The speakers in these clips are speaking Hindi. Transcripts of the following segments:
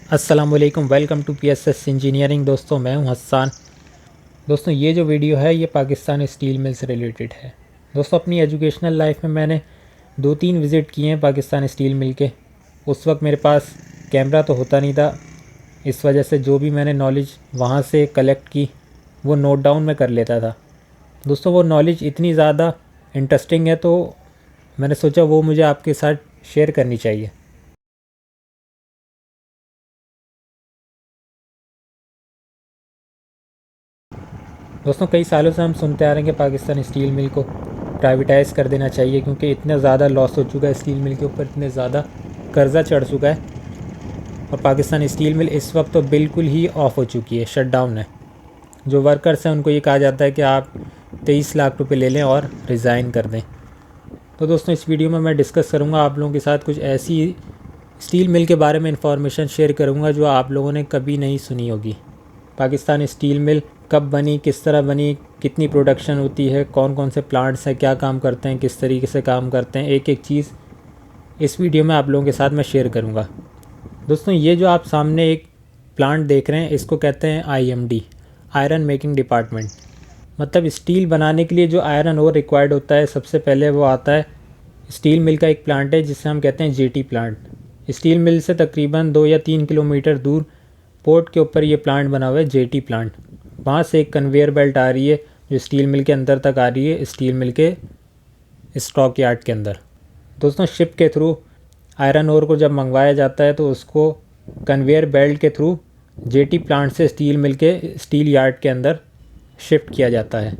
अस्सलाम वालेकुम, वेलकम टू पीएसएस इंजीनियरिंग। दोस्तों मैं हूं हस्सान। दोस्तों ये जो वीडियो है ये पाकिस्तान स्टील मिल से रिलेटेड है। दोस्तों अपनी एजुकेशनल लाइफ में मैंने 2-3 विज़िट किए हैं पाकिस्तान स्टील मिल के। उस वक्त मेरे पास कैमरा तो होता नहीं था, इस वजह से जो भी मैंने नॉलेज वहाँ से कलेक्ट की वो नोट डाउन में कर लेता था। दोस्तों वो नॉलेज इतनी ज़्यादा इंटरेस्टिंग है तो मैंने सोचा वो मुझे आपके साथ शेयर करनी चाहिए। दोस्तों कई सालों से हम सुनते आ रहे हैं कि पाकिस्तान स्टील मिल को प्राइवेटाइज़ कर देना चाहिए, क्योंकि इतना ज़्यादा लॉस हो चुका है स्टील मिल के ऊपर, इतने ज़्यादा कर्ज़ा चढ़ चुका है। और पाकिस्तान स्टील मिल इस वक्त तो बिल्कुल ही ऑफ हो चुकी है, शट डाउन है। जो वर्कर्स हैं उनको ये कहा जाता है कि आप 23 लाख रुपए ले लें और रिज़ाइन कर दें। तो दोस्तों इस वीडियो में मैं डिस्कस करूँगा आप लोगों के साथ कुछ ऐसी स्टील मिल के बारे में इंफॉर्मेशन शेयर करूँगा जो आप लोगों ने कभी नहीं सुनी होगी। पाकिस्तान स्टील मिल कब बनी, किस तरह बनी, कितनी प्रोडक्शन होती है, कौन कौन से प्लांट्स हैं, क्या काम करते हैं, किस तरीके से काम करते हैं, एक एक चीज़ इस वीडियो में आप लोगों के साथ मैं शेयर करूँगा। दोस्तों ये जो आप सामने एक प्लांट देख रहे हैं इसको कहते हैं आईएमडी, आयरन मेकिंग डिपार्टमेंट। मतलब स्टील बनाने के लिए जो आयरन ओर रिक्वायर्ड होता है सबसे पहले वो आता है स्टील मिल का एक प्लांट है जिसे हम कहते हैं जेटी प्लांट। स्टील मिल से तकरीबन 2 या 3 किलोमीटर दूर पोर्ट के ऊपर ये प्लांट बना हुआ है, जेटी प्लांट। वहाँ से एक कन्वेयर बेल्ट आ रही है जो स्टील मिल के अंदर तक आ रही है, स्टील मिल के स्टॉक यार्ड के अंदर। दोस्तों शिप के थ्रू आयरन ओर को जब मंगवाया जाता है तो उसको कन्वेयर बेल्ट के थ्रू जेटी प्लांट से स्टील मिल के स्टील यार्ड के अंदर शिफ्ट किया जाता है।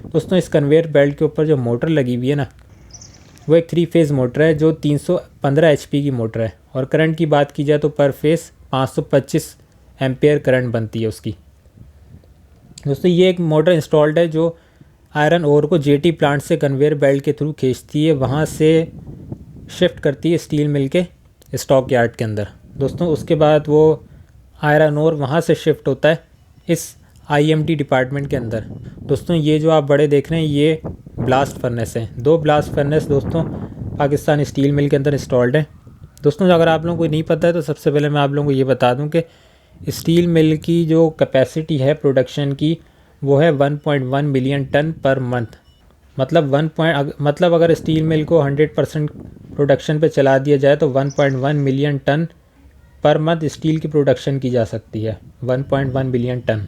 दोस्तों इस कन्वेयर बेल्ट के ऊपर जो मोटर लगी हुई है ना, वो एक 3 फेज़ मोटर है जो 315 एचपी की मोटर है। और करंट की बात की जाए तो पर फेज़ 525 एम्पेयर करंट बनती है उसकी। दोस्तों ये एक मोटर इंस्टॉल्ड है जो आयरन ओर को जेटी प्लांट से कन्वेयर बेल्ट के थ्रू खींचती है, वहाँ से शिफ्ट करती है स्टील मिल के स्टॉक यार्ड के अंदर। दोस्तों उसके बाद वो आयरन ओर वहाँ से शिफ्ट होता है इस आईएमडी डिपार्टमेंट के अंदर। दोस्तों ये जो आप बड़े देख रहे हैं ये ब्लास्ट फर्नेस हैं। 2 ब्लास्ट फर्नेस दोस्तों पाकिस्तान स्टील मिल के अंदर इंस्टॉल्ड है। दोस्तों अगर आप लोगों को नहीं पता है तो सबसे पहले मैं आप लोगों को ये बता दूं कि स्टील मिल की जो कैपेसिटी है प्रोडक्शन की वो है 1.1 मिलियन टन पर मंथ। मतलब अगर स्टील मिल को 100% प्रोडक्शन पे चला दिया जाए तो 1.1 million ton per month steel की प्रोडक्शन की जा सकती है, 1.1 मिलियन टन।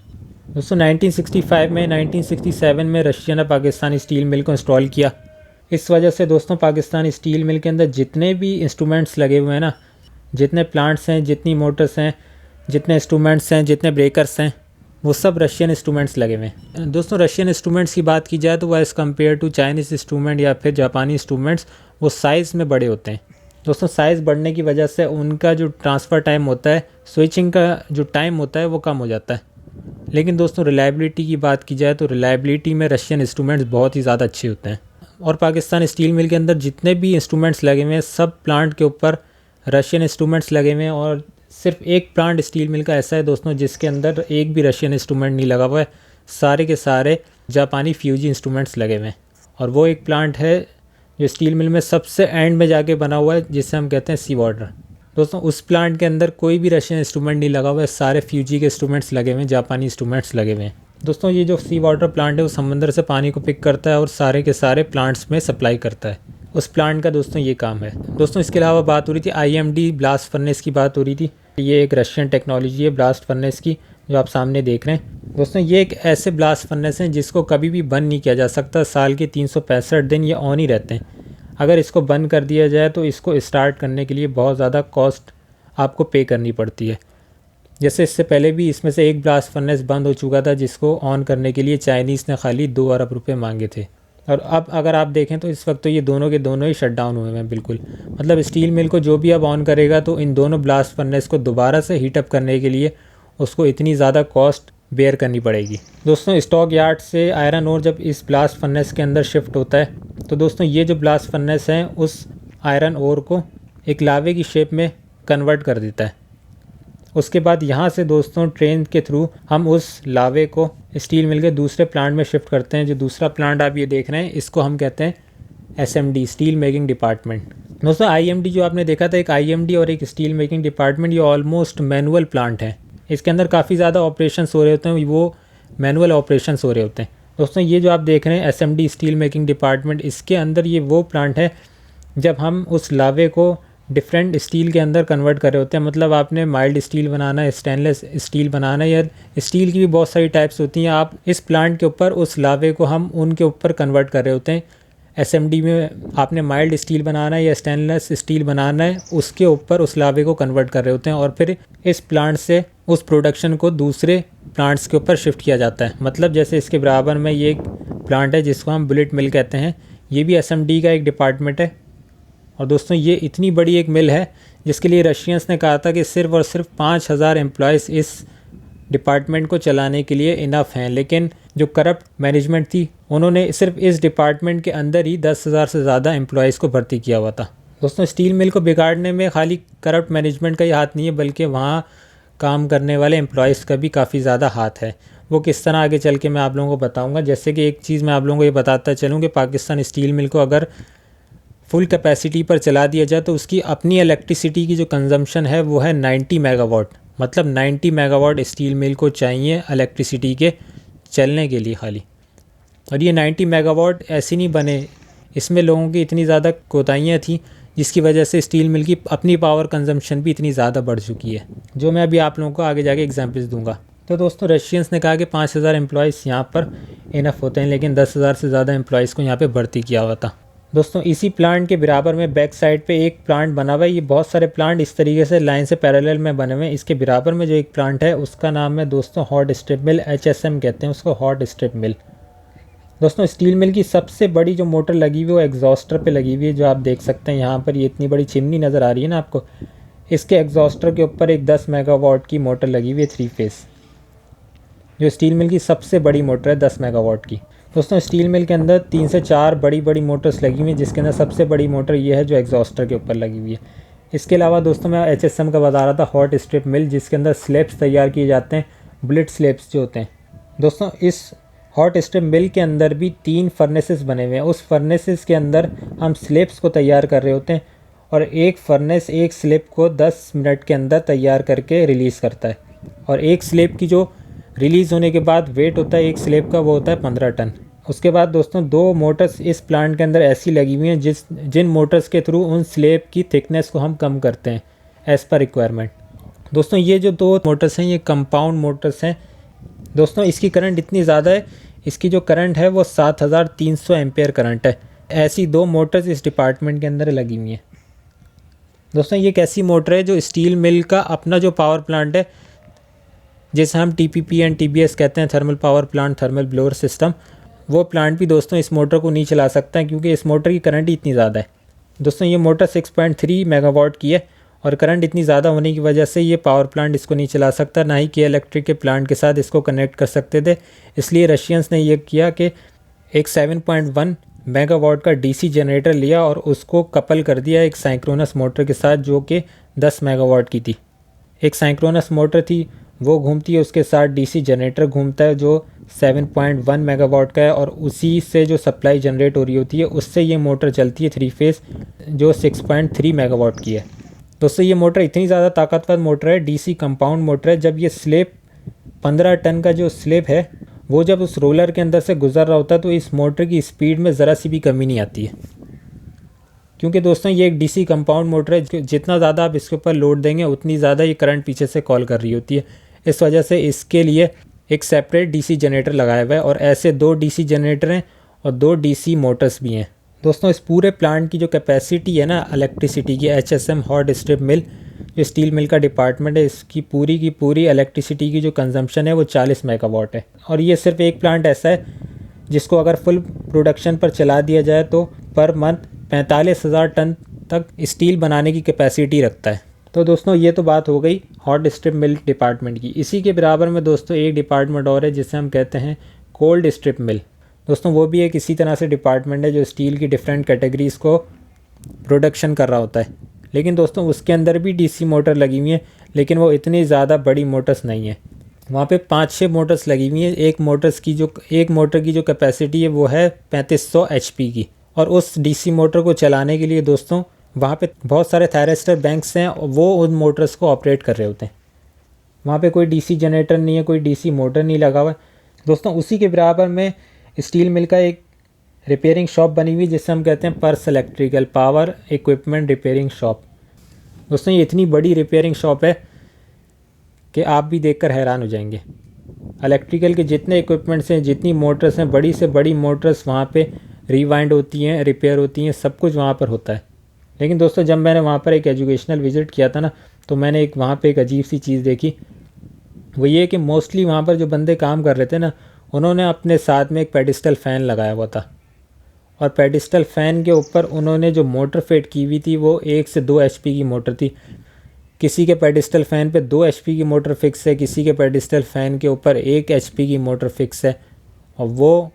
दोस्तों 1965 में 1967 में रशिया ने पाकिस्तानी स्टील मिल को इंस्टॉल किया। इस वजह से दोस्तों पाकिस्तानी स्टील मिल के अंदर जितने भी इंस्ट्रूमेंट्स लगे हुए हैं ना, जितने प्लांट्स हैं, जितनी मोटर्स हैं, जितने इंस्ट्रूमेंट्स हैं, जितने ब्रेकर्स हैं, वो सब रशियन इंस्ट्रूमेंट्स लगे हुए हैं। दोस्तों रशियन इंस्ट्रूमेंट्स की बात की जाए तो वह as compare to Chinese instrument या फिर जापानी इंस्ट्रूमेंट्स वो साइज़ में बड़े होते हैं। दोस्तों साइज़ बढ़ने की वजह से उनका जो ट्रांसफ़र टाइम होता है, स्विचिंग का जो टाइम होता है वो कम हो जाता है। लेकिन दोस्तों रिलायबिलिटी की बात की जाए तो रिलायबिलिटी में रशियन इंस्ट्रूमेंट्स बहुत ही ज़्यादा अच्छे होते हैं। और पाकिस्तान स्टील मिल के अंदर जितने भी इंस्ट्रूमेंट्स लगे हुए हैं सब प्लांट के ऊपर रशियन इंस्ट्रूमेंट्स लगे हुए हैं। और सिर्फ एक प्लांट स्टील मिल का ऐसा है दोस्तों जिसके अंदर एक भी रशियन इंस्ट्रूमेंट नहीं लगा हुआ है, सारे के सारे जापानी फ्यूजी इंस्ट्रूमेंट्स लगे हुए हैं। और वो एक प्लांट है जो स्टील मिल में सबसे एंड में जाके बना हुआ है जिसे हम कहते हैं सी वाटर। दोस्तों उस प्लांट के अंदर कोई भी रशियन इंस्ट्रूमेंट नहीं लगा हुआ है, सारे फ्यूजी के इंस्ट्रूमेंट्स लगे हुए हैं, जापानी इंस्ट्रूमेंट्स लगे हुए हैं। दोस्तों ये जो सी वाटर प्लांट है वो समंदर से पानी को पिक करता है और सारे के सारे प्लांट्स में सप्लाई करता है। उस प्लांट का दोस्तों ये काम है। दोस्तों इसके अलावा बात हो रही थी आईएमडी ब्लास्ट फर्नेस की बात हो रही थी। ये एक रशियन टेक्नोलॉजी है ब्लास्ट फर्नेस की जो आप सामने देख रहे हैं। दोस्तों ये एक ऐसे ब्लास्ट फर्नेस हैं जिसको कभी भी बंद नहीं किया जा सकता, साल के 365 दिन ये ऑन ही रहते हैं। अगर इसको बंद कर दिया जाए तो इसको स्टार्ट करने के लिए बहुत ज़्यादा कॉस्ट आपको पे करनी पड़ती है। जैसे इससे पहले भी इसमें से एक ब्लास्ट फर्नेस बंद हो चुका था जिसको ऑन करने के लिए चाइनीज़ ने खाली 2 अरब रुपये मांगे थे। और अब अगर आप देखें तो इस वक्त तो ये दोनों के दोनों ही शट डाउन हुए हैं बिल्कुल। मतलब स्टील मिल को जो भी अब ऑन करेगा तो इन दोनों ब्लास्ट फर्नेस को दोबारा से हीटअप करने के लिए उसको इतनी ज़्यादा कॉस्ट बेयर करनी पड़ेगी। दोस्तों स्टॉक यार्ड से आयरन ओर जब इस ब्लास्ट फर्नेस के अंदर शिफ्ट होता है तो दोस्तों ये जो ब्लास्ट फर्नेस है उस आयरन ओर को एक लावे की शेप में कन्वर्ट कर देता है। उसके बाद यहाँ से दोस्तों ट्रेन के थ्रू हम उस लावे को स्टील मिल के दूसरे प्लांट में शिफ्ट करते हैं। जो दूसरा प्लांट आप ये देख रहे हैं इसको हम कहते हैं एसएमडी, स्टील मेकिंग डिपार्टमेंट। दोस्तों आईएमडी जो आपने देखा था, एक आईएमडी और एक स्टील मेकिंग डिपार्टमेंट, ये ऑलमोस्ट मैनुअल प्लांट है। इसके अंदर काफ़ी ज़्यादा ऑपरेशंस हो रहे होते हैं, वो मैनुअल ऑपरेशंस हो रहे होते हैं। दोस्तों ये जो आप देख रहे हैं एसएमडी स्टील मेकिंग डिपार्टमेंट, इसके अंदर ये वो प्लांट है जब हम उस लावे को डिफरेंट स्टील के अंदर कन्वर्ट कर रहे होते हैं। मतलब आपने माइल्ड स्टील बनाना है, स्टेनलेस स्टील बनाना है, या स्टील की भी बहुत सारी टाइप्स होती हैं। आप इस प्लांट के ऊपर उस लावे को हम उनके ऊपर कन्वर्ट कर रहे होते हैं। एसएमडी में आपने माइल्ड स्टील बनाना है या स्टेनलेस स्टील बनाना है, उसके ऊपर उस लावे को कन्वर्ट कर रहे होते हैं और फिर इस प्लांट से उस प्रोडक्शन को दूसरे प्लांट्स के ऊपर शिफ्ट किया जाता है। मतलब जैसे इसके बराबर में ये एक प्लांट है जिसको हम बुलेट मिल कहते हैं, ये भी एसएमडी का एक डिपार्टमेंट है। और दोस्तों ये इतनी बड़ी एक मिल है जिसके लिए रशियंस ने कहा था कि सिर्फ और सिर्फ 5000 एम्प्लॉयज़ इस डिपार्टमेंट को चलाने के लिए इनफ हैं। लेकिन जो करप्ट मैनेजमेंट थी, उन्होंने सिर्फ इस डिपार्टमेंट के अंदर ही 10,000 से ज़्यादा एम्प्लॉयज़ को भर्ती किया हुआ था। दोस्तों स्टील मिल को बिगाड़ने में खाली करप्ट मैनेजमेंट का ही हाथ नहीं है, बल्कि वहाँ काम करने वाले एम्प्लॉयज़ का भी काफ़ी ज़्यादा हाथ है। वो किस तरह आगे चल के मैं आप लोगों को बताऊँगा। जैसे कि एक चीज़ मैं आप लोगों को ये बताता चलूँ कि पाकिस्तान स्टील मिल को अगर फुल कैपेसिटी पर चला दिया जाए तो उसकी अपनी इलेक्ट्रिसिटी की जो कंजम्पशन है वो है 90 मेगावाट। मतलब 90 मेगावाट स्टील मिल को चाहिए इलेक्ट्रिसिटी के चलने के लिए खाली। और ये 90 मेगावाट ऐसे नहीं बने, इसमें लोगों की इतनी ज़्यादा कोताहियाँ थी जिसकी वजह से स्टील मिल की अपनी पावर कंजम्पशन भी इतनी ज़्यादा बढ़ चुकी है, जो मैं अभी आप लोगों को आगे जाके एग्जांपल्स दूंगा। तो दोस्तों रशियंस ने कहा कि 5000 एम्प्लॉयज़ यहाँ पर इनफ होते हैं, लेकिन 10,000 से ज़्यादा एम्प्लॉयज़ को यहाँ पर भर्ती किया हुआ था। दोस्तों इसी प्लांट के बराबर में बैक साइड पे एक प्लांट बना हुआ है। ये बहुत सारे प्लांट इस तरीके से लाइन से पैरेलल में बने हुए हैं। इसके बराबर में जो एक प्लांट है उसका नाम है दोस्तों हॉट स्ट्रिप मिल, एचएसएम कहते हैं उसको, हॉट स्ट्रिप मिल। दोस्तों स्टील मिल की सबसे बड़ी जो मोटर लगी हुई है वो एग्जॉस्टर पे लगी हुई है, जो आप देख सकते हैं यहाँ पर। ये इतनी बड़ी चिमनी नज़र आ रही है ना आपको, इसके एग्जॉस्टर के ऊपर एक 10 मेगावाट की मोटर लगी हुई है 3 फेस, जो स्टील मिल की सबसे बड़ी मोटर है 10 मेगावाट की। दोस्तों स्टील मिल के अंदर 3 से 4 बड़ी बड़ी मोटर्स लगी हुई हैं, जिसके अंदर सबसे बड़ी मोटर ये है जो एग्जॉस्टर के ऊपर लगी हुई है। इसके अलावा दोस्तों मैं एचएसएम का बता रहा था, हॉट स्ट्रिप मिल, जिसके अंदर स्लेब्स तैयार किए जाते हैं, बुलेट स्लेब्स जो होते हैं। दोस्तों इस हॉट स्ट्रिप मिल के अंदर भी 3 फर्नेसेस बने हुए हैं। उस फर्नेसेस के अंदर हम स्लेब्स को तैयार कर रहे होते हैं और एक फर्नेस एक स्लेब को 10 मिनट के अंदर तैयार करके रिलीज़ करता है। और एक स्लेब की जो रिलीज़ होने के बाद वेट होता है एक स्लेब का, वो होता है 15 टन। उसके बाद दोस्तों 2 मोटर्स इस प्लांट के अंदर ऐसी लगी हुई हैं जिन मोटर्स के थ्रू उन स्लेब की थिकनेस को हम कम करते हैं एज़ पर रिक्वायरमेंट। दोस्तों ये जो 2 मोटर्स हैं ये कंपाउंड मोटर्स हैं। दोस्तों इसकी करंट इतनी ज़्यादा है, इसकी जो करंट है वो 7300 एम्पेयर करंट है। ऐसी 2 मोटर्स इस डिपार्टमेंट के अंदर लगी हुई हैं। दोस्तों ये एक ऐसी मोटर है जो स्टील मिल का अपना जो पावर प्लांट है, जिसे हम टीपीपी एंड टीबीएस कहते हैं, thermal power plant, thermal blower system, वो प्लांट भी दोस्तों इस मोटर को नहीं चला सकता है क्योंकि इस मोटर की करंट ही इतनी ज़्यादा है। दोस्तों ये मोटर 6.3 मेगावाट की है और करंट इतनी ज़्यादा होने की वजह से ये पावर प्लांट इसको नहीं चला सकता, ना ही के इलेक्ट्रिक के प्लांट के साथ इसको कनेक्ट कर सकते थे। इसलिए रशियंस ने यह किया कि एक 7.1 मेगावाट का डीसी जनरेटर लिया और उसको कपल कर दिया एक साइक्रोनस मोटर के साथ, जो कि 10 मेगावाट की थी। एक साइक्रोनस मोटर थी वो घूमती है, उसके साथ डीसी जनरेटर घूमता है जो 7.1 मेगावाट का है, और उसी से जो सप्लाई जनरेट हो रही होती है उससे ये मोटर चलती है 3 फेस, जो 6.3 मेगावाट की है। दोस्तों ये मोटर इतनी ज़्यादा ताकतवर मोटर है, डीसी कंपाउंड मोटर है। जब ये स्लेब 15 टन का जो स्लेब है वो जब उस रोलर के अंदर से गुजर रहा होता है तो इस मोटर की स्पीड में ज़रा सी भी कमी नहीं आती है, क्योंकि दोस्तों ये एक डीसी कंपाउंड मोटर है। जितना ज़्यादा आप इसके ऊपर लोड देंगे उतनी ज़्यादा ये करंट पीछे से कॉल कर रही होती है। इस वजह से इसके लिए एक सेपरेट डीसी जनरेटर लगाया हुआ है, और ऐसे 2 डीसी जनरेटर हैं और 2 डीसी मोटर्स भी हैं। दोस्तों इस पूरे प्लांट की जो कैपेसिटी है ना इलेक्ट्रिसिटी की, एचएसएम हॉट स्ट्रिप मिल जो स्टील मिल का डिपार्टमेंट है, इसकी पूरी की पूरी इलेक्ट्रिसिटी की जो कंजम्पशन है वो 40 मेगावाट है। और ये सिर्फ एक प्लांट ऐसा है जिसको अगर फुल प्रोडक्शन पर चला दिया जाए तो पर मंथ 45,000 टन तक स्टील बनाने की कैपेसिटी रखता है। तो दोस्तों ये तो बात हो गई हॉट स्ट्रिप मिल डिपार्टमेंट की। इसी के बराबर में दोस्तों एक डिपार्टमेंट और है जिसे हम कहते हैं कोल्ड स्ट्रिप मिल। दोस्तों वो भी एक इसी तरह से डिपार्टमेंट है जो स्टील की डिफरेंट कैटेगरीज़ को प्रोडक्शन कर रहा होता है। लेकिन दोस्तों उसके अंदर भी डीसी मोटर लगी हुई है, लेकिन वो इतनी ज़्यादा बड़ी मोटर्स नहीं है। वहाँ पे 5-6 मोटर्स लगी हुई हैं। एक मोटर की जो कैपेसिटी है वो है 3500 HP की। और उस डीसी मोटर को चलाने के लिए दोस्तों वहाँ पे बहुत सारे थायरिस्टर बैंक्स हैं, वो उन मोटर्स को ऑपरेट कर रहे होते हैं। वहाँ पे कोई डीसी जनरेटर नहीं है, कोई डीसी मोटर नहीं लगा हुआ है दोस्तों। उसी के बराबर में स्टील मिल का एक रिपेयरिंग शॉप बनी हुई जिसे हम कहते हैं purse electrical power equipment repairing shop. दोस्तों ये इतनी बड़ी रिपेयरिंग शॉप है कि आप भी देखकर हैरान हो जाएंगे। इलेक्ट्रिकल के जितने इक्विपमेंट्स हैं, जितनी मोटर्स हैं, बड़ी से बड़ी मोटर्स वहाँ पे रिवाइंड होती हैं, रिपेयर होती हैं, सब कुछ वहाँ पर होता है। लेकिन दोस्तों जब मैंने वहाँ पर एक एजुकेशनल विज़िट किया था ना, तो मैंने वहाँ पे एक अजीब सी चीज़ देखी। वो ये कि मोस्टली वहाँ पर जो बंदे काम कर रहे थे ना, उन्होंने अपने साथ में एक पेडिस्टल फ़ैन लगाया हुआ था, और पेडिस्टल फ़ैन के ऊपर उन्होंने जो मोटर फिट की हुई थी वो 1 से 2 HP की मोटर थी। किसी के पेडिस्टल फ़ैन पे 2 HP की मोटर फिक्स है, किसी के पेडिस्टल फ़ैन के ऊपर 1 HP की मोटर फिक्स है, और वो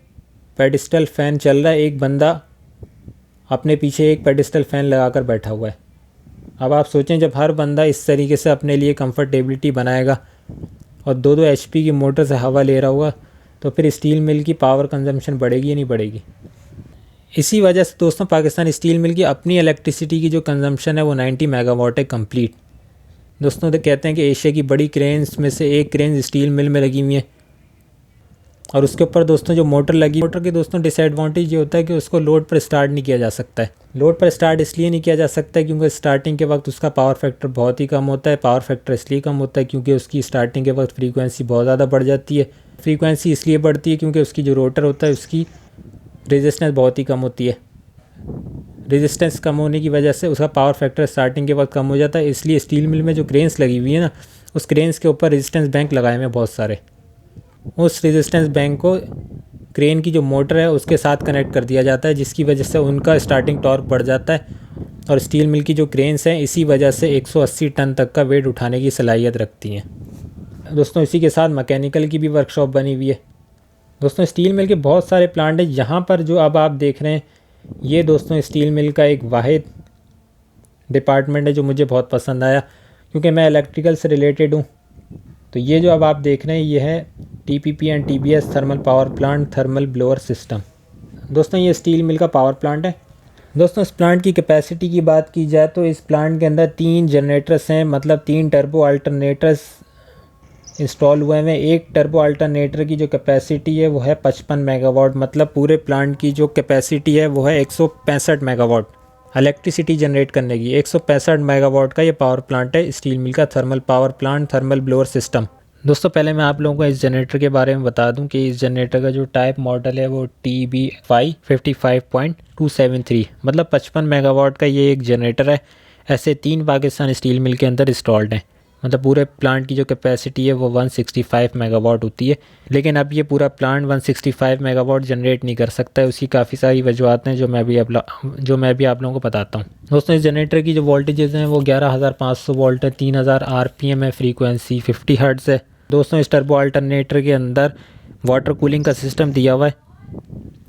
पेडिस्टल फ़ैन चल रहा है, एक बंदा अपने पीछे एक पेडिस्टल फ़ैन लगाकर बैठा हुआ है। अब आप सोचें, जब हर बंदा इस तरीके से अपने लिए कंफर्टेबिलिटी बनाएगा और 2-2 HP की मोटर से हवा ले रहा होगा, तो फिर स्टील मिल की पावर कंजम्पशन बढ़ेगी या नहीं बढ़ेगी। इसी वजह से दोस्तों पाकिस्तान स्टील मिल की अपनी इलेक्ट्रिसिटी की जो कंजम्पशन है वो 90 मेगावाट है कंप्लीट। दोस्तों तो कहते हैं कि एशिया की बड़ी क्रेन्स में से एक क्रेन स्टील मिल में लगी हुई है, और उसके ऊपर दोस्तों जो मोटर लगी, मोटर के दोस्तों डिसएडवांटेज ये होता है कि उसको लोड पर स्टार्ट नहीं किया जा सकता है। लोड पर स्टार्ट इसलिए नहीं किया जा सकता है क्योंकि स्टार्टिंग के वक्त उसका पावर फैक्टर बहुत ही कम होता है। पावर फैक्टर इसलिए कम होता है क्योंकि उसकी स्टार्टिंग के वक्त फ्रीक्वेंसी बहुत ज़्यादा बढ़ जाती है। फ्रीक्वेंसी इसलिए बढ़ती है क्योंकि उसकी जो रोटर होता है उसकी रेजिस्टेंस बहुत ही कम होती है। रेजिस्टेंस कम होने की वजह से उसका पावर फैक्टर स्टार्टिंग के वक्त कम हो जाता है। इसलिए स्टील मिल में जो क्रेन्स लगी हुई है ना, उस क्रेन्स के ऊपर रेजिस्टेंस बैंक लगाए हुए हैं बहुत सारे। उस रेजिस्टेंस बैंक को क्रेन की जो मोटर है उसके साथ कनेक्ट कर दिया जाता है, जिसकी वजह से उनका स्टार्टिंग टॉर्क बढ़ जाता है। और स्टील मिल की जो क्रेन्स हैं इसी वजह से 180 टन तक का वेट उठाने की सलाहियत रखती हैं दोस्तों। इसी के साथ मैकेनिकल की भी वर्कशॉप बनी हुई है दोस्तों। स्टील मिल के बहुत सारे प्लांट हैं। यहाँ पर जो अब आप देख रहे हैं ये दोस्तों स्टील मिल का एक वाहिद डिपार्टमेंट है जो मुझे बहुत पसंद आया, क्योंकि मैं इलेक्ट्रिकल से रिलेटेड हूँ। तो ये जो अब आप देख रहे हैं ये है TPP and TBS thermal power plant, thermal blower system. दोस्तों ये स्टील मिल का पावर प्लांट है। दोस्तों इस प्लांट की कैपेसिटी की बात की जाए तो इस प्लांट के अंदर 3 जनरेटर्स हैं, मतलब 3 टर्बो अल्टरनेटर्स इंस्टॉल हुए हैं। एक टर्बो अल्टरनेटर की जो कैपेसिटी है वो है 55 मेगावाट, मतलब पूरे प्लांट की जो कैपेसिटी है वो है 165 मेगावाट इलेक्ट्रिसिटी जनरेट करने की। 165 मेगावाट का ये पावर प्लांट है स्टील मिल का thermal power plant, thermal blower system. दोस्तों पहले मैं आप लोगों को इस जनरेटर के बारे में बता दूं कि इस जनरेटर का जो टाइप मॉडल है वो TBY 55.273, मतलब 55 मेगावाट का ये एक जनरेटर है। ऐसे 3 पाकिस्तान स्टील मिल के अंदर इंस्टॉल्ड हैं, मतलब पूरे प्लांट की जो कैपेसिटी है वो 165 मेगावाट होती है। लेकिन अब ये पूरा प्लांट 165 मेगावाट जनरेट नहीं कर सकता है। उसकी काफ़ी सारी वजूहत हैं जो मैं भी आप लोगों को बताता हूँ। दोस्तों इस जनरेटर की जो वोल्टेजेस हैं वो 11,500 वोल्ट है, 3000 RPM है, फ्रीक्वेंसी 50 हर्ट्ज़ है। दोस्तों इस टर्बो अल्टरनेटर के अंदर वाटर कूलिंग का सिस्टम दिया हुआ है,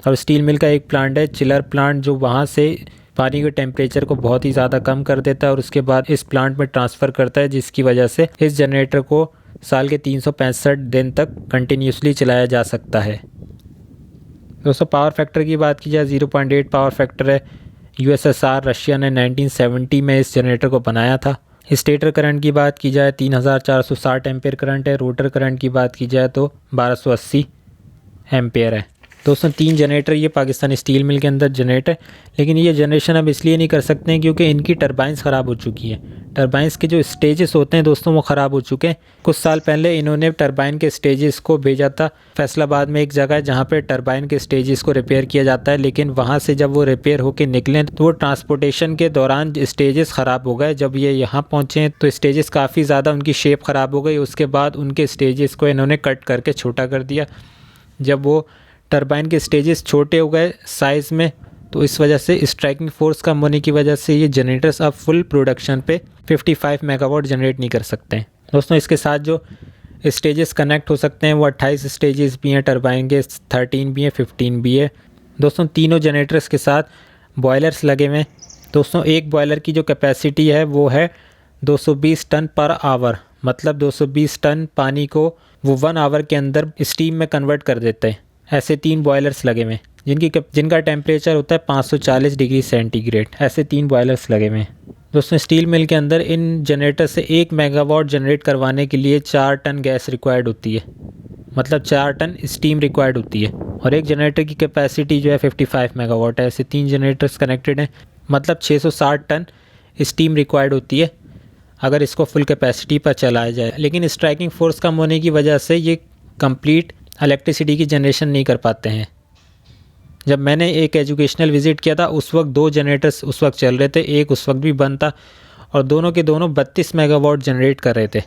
और स्टील मिल का एक प्लांट है चिलर प्लांट जो वहाँ से पानी के टेम्परेचर को बहुत ही ज़्यादा कम कर देता है और उसके बाद इस प्लांट में ट्रांसफ़र करता है, जिसकी वजह से इस जनरेटर को साल के 365 दिन तक कंटिन्यूसली चलाया जा सकता है। दोस्तों पावर फैक्टर की बात की जाए 0.8 पावर फैक्टर है। USSR रशिया ने 1970 में इस जनरेटर को बनाया था। स्टेटर करंट की बात की जाए 3460 एम्पेयर करंट है। रोटर करंट की बात की जाए तो 1280 एम्पेयर है। दोस्तों 3 जनरेटर ये पाकिस्तान स्टील मिल के अंदर जनरेट है, लेकिन ये जनरेशन अब इसलिए नहीं कर सकते हैं क्योंकि इनकी टरबाइंस ख़राब हो चुकी हैं। टरबाइंस के जो स्टेजेस होते हैं दोस्तों वो ख़राब हो चुके हैं। कुछ साल पहले इन्होंने टरबाइन के स्टेजेस को भेजा था फैसलाबाद में एक जगह है जहाँ पे टरबाइन के स्टेजेस को रिपेयर किया जाता है, लेकिन वहाँ से जब वो रिपेयर होकर निकले तो वो ट्रांसपोर्टेशन के दौरान स्टेजेस ख़राब हो गए। जब ये यहाँ पहुँचे तो स्टेजेस काफ़ी ज़्यादा उनकी शेप ख़राब हो गई। उसके बाद उनके स्टेजेस को इन्होंने कट करके छोटा कर दिया। जब वो टरबाइन के स्टेजेस छोटे हो गए साइज़ में, तो इस वजह से स्ट्राइकिंग फोर्स कम होने की वजह से ये जनरेटर्स अब फुल प्रोडक्शन पे 55 मेगावाट जनरेट नहीं कर सकते हैं। दोस्तों इसके साथ जो स्टेजेस कनेक्ट हो सकते हैं वो 28 स्टेजेस भी हैं टरबाइन के, 13 भी हैं, 15 भी है। दोस्तों तीनों जनरेटर्स के साथ बॉयलर्स लगे हुए हैं। दोस्तों एक बॉयलर की जो कैपेसिटी है वो है 220 टन पर आवर, मतलब 220 टन पानी को वो 1 आवर के अंदर स्टीम में कन्वर्ट कर देते हैं। ऐसे 3 बॉयलर्स लगे हुए हैं जिनका टेम्परेचर होता है 540 डिग्री सेंटीग्रेड। ऐसे 3 बॉयलर्स लगे हुए हैं। दोस्तों स्टील मिल के अंदर इन जनरेटर से 1 मेगावाट जनरेट करवाने के लिए 4 टन गैस रिक्वायर्ड होती है, मतलब 4 टन स्टीम रिक्वायर्ड होती है। और एक जनरेटर की कैपेसिटी जो है 55 मेगावाट है। ऐसे 3 जनरेटर्स कनेक्टेड हैं, मतलब 660 टन स्टीम रिक्वायर्ड होती है अगर इसको फुल कैपेसिटी पर चलाया जाए। लेकिन स्ट्राइकिंग फोर्स कम होने की वजह से ये कंप्लीट इलेक्ट्रिसिटी की जनरेशन नहीं कर पाते हैं। जब मैंने एक एजुकेशनल विज़िट किया था उस वक्त 2 जनरेटर्स उस वक्त चल रहे थे, एक उस वक्त भी बंद था और दोनों के दोनों 32 मेगावाट जनरेट कर रहे थे।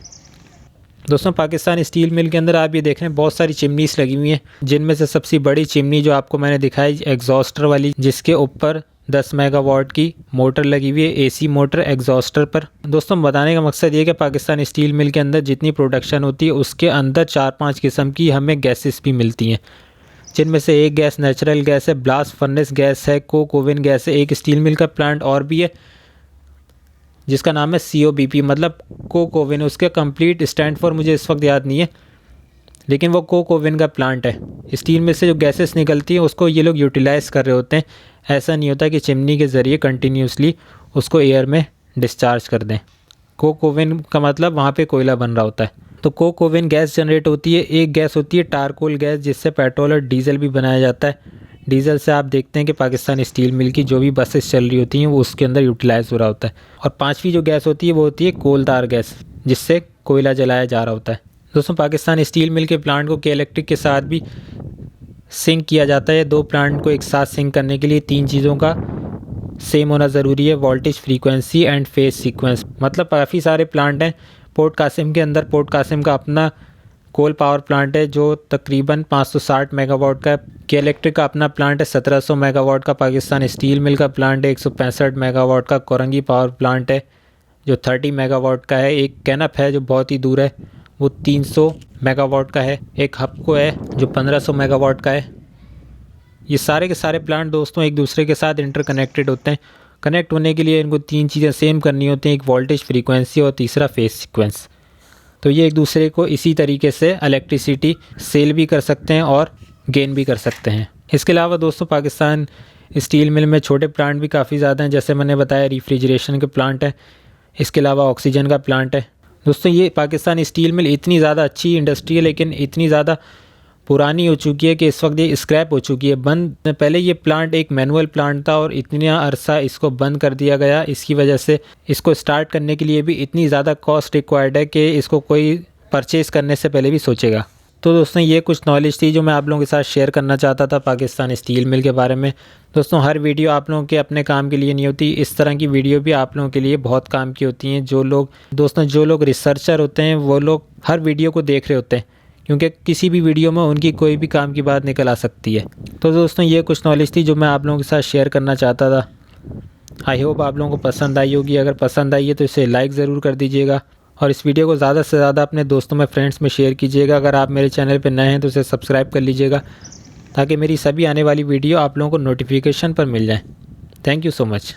दोस्तों पाकिस्तान स्टील मिल के अंदर आप ये देख रहे हैं बहुत सारी चिमनीस लगी हुई हैं, जिनमें से सबसे बड़ी चिमनी जो आपको मैंने दिखाई एग्जॉस्टर वाली, जिसके ऊपर 10 मेगावाट की मोटर लगी हुई है, एसी मोटर एग्जॉस्टर पर। दोस्तों बताने का मकसद ये कि पाकिस्तान स्टील मिल के अंदर जितनी प्रोडक्शन होती है उसके अंदर 4-5 किस्म की हमें गैसेस भी मिलती हैं, जिनमें से एक गैस नेचुरल गैस है, ब्लास्ट फर्नेस गैस है, कोक ओवन गैस है। एक स्टील मिल का प्लांट और भी है जिसका नाम है COBP, मतलब कोक ओवन। उसके कंप्लीट स्टैंड फॉर मुझे इस वक्त याद नहीं है, लेकिन वो कोक ओवन का प्लांट है। स्टील में से जो गैसेस निकलती हैं उसको ये लोग यूटिलाइज़ कर रहे होते हैं। ऐसा नहीं होता कि चिमनी के ज़रिए कंटिन्यूसली उसको एयर में डिस्चार्ज कर दें। कोक ओवन का मतलब वहाँ पे कोयला बन रहा होता है। तो कोक ओवन गैस जनरेट होती है। एक गैस होती है टारकोल गैस, जिससे पेट्रोल और डीजल भी बनाया जाता है। डीजल से आप देखते हैं कि पाकिस्तान स्टील मिल की जो भी बसेस चल रही होती हैं वो उसके अंदर यूटिलाइज़ हो रहा होता है। और 5वीं जो गैस होती है वो होती है कोलदार गैस, जिससे कोयला जलाया जा रहा होता है। दोस्तों पाकिस्तान स्टील मिल के प्लांट को के इलेक्ट्रिक के साथ भी सिंक किया जाता है। 2 प्लांट को एक साथ सिंक करने के लिए 3 चीज़ों का सेम होना ज़रूरी है, voltage, frequency and phase sequence. मतलब काफ़ी सारे प्लांट हैं। पोर्ट कासिम के अंदर पोर्ट कासिम का अपना कोल पावर प्लांट है जो तकरीबन 560 मेगावाट का है। के इलेक्ट्रिक का अपना प्लांट है 1700 मेगावाट का। पाकिस्तान स्टील मिल का प्लांट है 165 मेगावाट का। कोरंगी पावर प्लांट है जो 30 मेगावाट का है। एक कैनप है जो बहुत ही दूर है, वो 300 मेगावाट का है। एक हपको है जो 1500 मेगावाट का है। ये सारे के सारे प्लांट दोस्तों एक दूसरे के साथ इंटरकनेक्टेड होते हैं। कनेक्ट होने के लिए इनको 3 चीज़ें सेम करनी होती हैं, एक वोल्टेज, फ्रीक्वेंसी और तीसरा फेज सीक्वेंस। तो ये एक दूसरे को इसी तरीके से इलेक्ट्रिसिटी सेल भी कर सकते हैं और गेन भी कर सकते हैं। इसके अलावा दोस्तों पाकिस्तान स्टील मिल में छोटे प्लांट भी काफ़ी ज़्यादा हैं। जैसे मैंने बताया रेफ्रिजरेशन के प्लांट है, इसके अलावा ऑक्सीजन का प्लांट है। दोस्तों ये पाकिस्तान स्टील मिल इतनी ज़्यादा अच्छी इंडस्ट्री है, लेकिन इतनी ज़्यादा पुरानी हो चुकी है कि इस वक्त ये स्क्रैप हो चुकी है, बंद। पहले ये प्लांट एक मैनुअल प्लांट था और इतना अरसा इसको बंद कर दिया गया। इसकी वजह से इसको स्टार्ट करने के लिए भी इतनी ज़्यादा कॉस्ट रिक्वायर्ड है कि इसको कोई परचेज़ करने से पहले भी सोचेगा। तो दोस्तों ये कुछ नॉलेज थी जो मैं आप लोगों के साथ शेयर करना चाहता था पाकिस्तान स्टील मिल के बारे में। दोस्तों हर वीडियो आप लोगों के अपने काम के लिए नहीं होती, इस तरह की वीडियो भी आप लोगों के लिए बहुत काम की होती हैं। जो लोग रिसर्चर होते हैं वो लोग हर वीडियो को देख रहे होते हैं, क्योंकि किसी भी वीडियो में उनकी कोई भी काम की बात निकल आ सकती है। तो दोस्तों ये कुछ नॉलेज थी जो मैं आप लोगों के साथ शेयर करना चाहता था। आई होप आप लोगों को पसंद आई होगी। अगर पसंद आई है तो इसे लाइक ज़रूर कर दीजिएगा और इस वीडियो को ज़्यादा से ज़्यादा अपने दोस्तों में, फ्रेंड्स में शेयर कीजिएगा। अगर आप मेरे चैनल पर नए हैं तो इसे सब्सक्राइब कर लीजिएगा, ताकि मेरी सभी आने वाली वीडियो आप लोगों को नोटिफिकेशन पर मिल जाए। Thank you so much.